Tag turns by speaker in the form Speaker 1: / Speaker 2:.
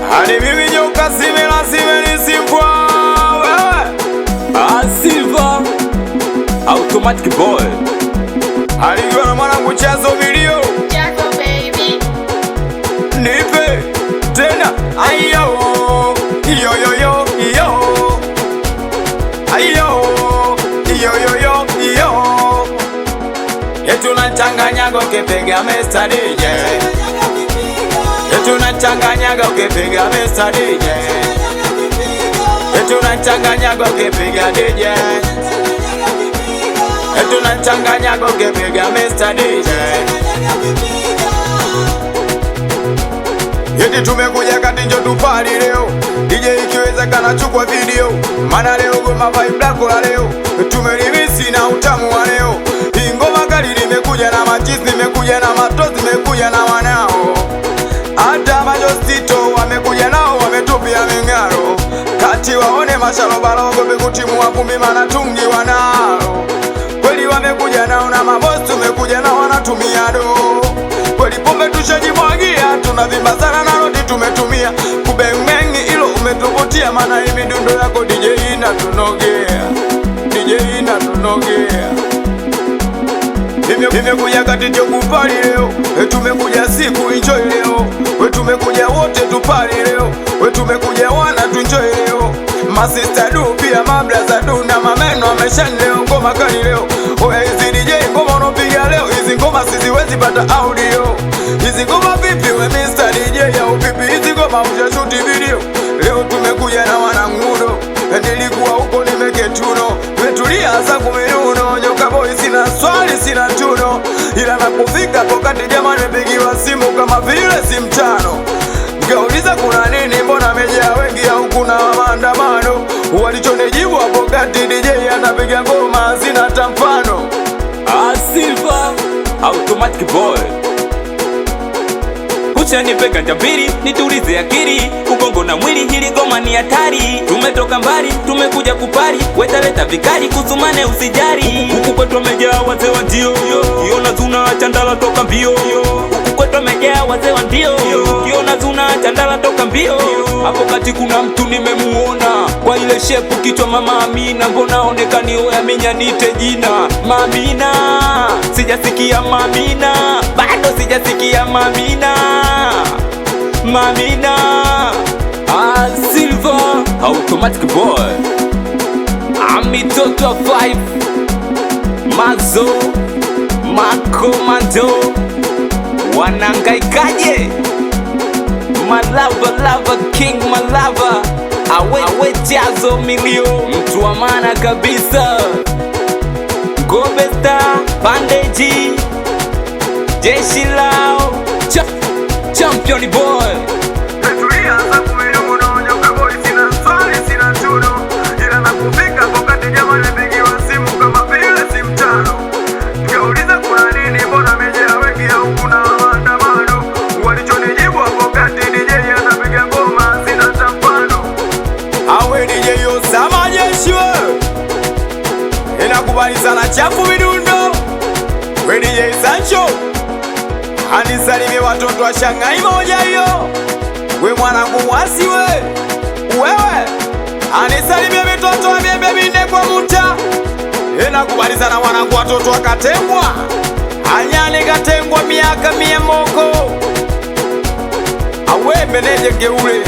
Speaker 1: Hadi mimi nyoka simela simeni simpwa
Speaker 2: Silva Automatic Boy.
Speaker 1: Hadi gwana mwanangu Chazo video
Speaker 3: Chazo baby.
Speaker 1: Nipe tena ayo yo yo yo yo ayo yo yo yo yo yetu nachanganyaga ukipiga Mr. DJ yetu nachanganyaga ukipiga Mr. DJ yetu nachanganyaga ukipiga DJ yetu nachanganyaga ukipiga Mr. DJ. Yeti tumekuja kati njo tupari leo DJ ikiweza kana chukua video mana leo goma vibe lako la leo tumelimisi na utamu wa leo ingoma kali nimekuja na machizi nimekuja na matozi nimekuja na wanao hata majostito wamekuja nao wametupia mingaro kati waone mashalobalogo bekutimu wapumbi mana tungi wanao kweli wamekuja nao na mabosi tumekuja nao wanatumia do kweli pombe tushajimwagia tunavimba sana na roti tumetumia kubengmengi ilo umetuvutia mana hii midundo yako DJ inatunogea DJ inatunogea Nimekuja kati njo kupali leo tumekuja siku enjoy leo tumekuja wote tupali leo tumekuja wana tuenjoy leo masista du pia mablaza du na mameno ameshani leo ngoma kali leo oya hizi DJ ngoma unopiga leo hizi ngoma siziwezi pata audio hizi ngoma vipi we Mr. DJ au vipi hizi ngoma ujashuti video leo tumekuja na wanangudo nilikuwa huko nimeketuno metulia zangu minuno nyoka boy sina swali sina tuno ila nakufika pokati jamani nimepigiwa simu kama vile si mtano ngauliza kuna nini mbona meja wengi au kuna maandamano walichonijibu hapo kati DJ anapiga ngoma sina hata mfano
Speaker 2: Silva Automatic Boy. Nipe ganja mbili, nitulize akili ugongo na mwili, hili goma ni hatari. Tumetoka mbali, tumekuja kupari, wetaleta vikali, kusumane usijari. Huku kwetu wamejaa wazee wa ndio, kiona zuna chandala toka mbio. Huku kwetu wamejaa wazee wa ndio, kiona zuna chandala toka mbio. Hapo kati kuna mtu nimemuona, kwa ile shepu kichwa mama Amina. Mbona onekani oya minya nite jina Mamina. Sijasikia Mamina, bado sijasikia Mamina. Mamina Silva Automatic Boy. Amitoto 5 Mazo Makomando wanangaikaje Malava lava king malava awe Chazo milio mtu wa maana kabisa Gobesta Bandeji Jeshi lao Champion boy.
Speaker 1: Metulia zangu minuno nyoka boy sina swali sina tuno ila nakufika pokati jamani nimepigiwa simu kama vile si mtano ngauliza kuna nini mbona meja wengi au kuna maandamano walichonijibu hapo kati DJ anapiga ngoma sina hata mfano awe DJ Osama Jeshi we inakubali sana chafu midundo we DJ Sancho anisalimie watoto wa Shanghai moja hiyo we mwanangu mwasi wewe anisalimie mitoto wa miembe minde kwa muta inakubaliza na mwanangu watoto wa Katengwa anyani Katengwa miaka 100 moko awe meneje Geule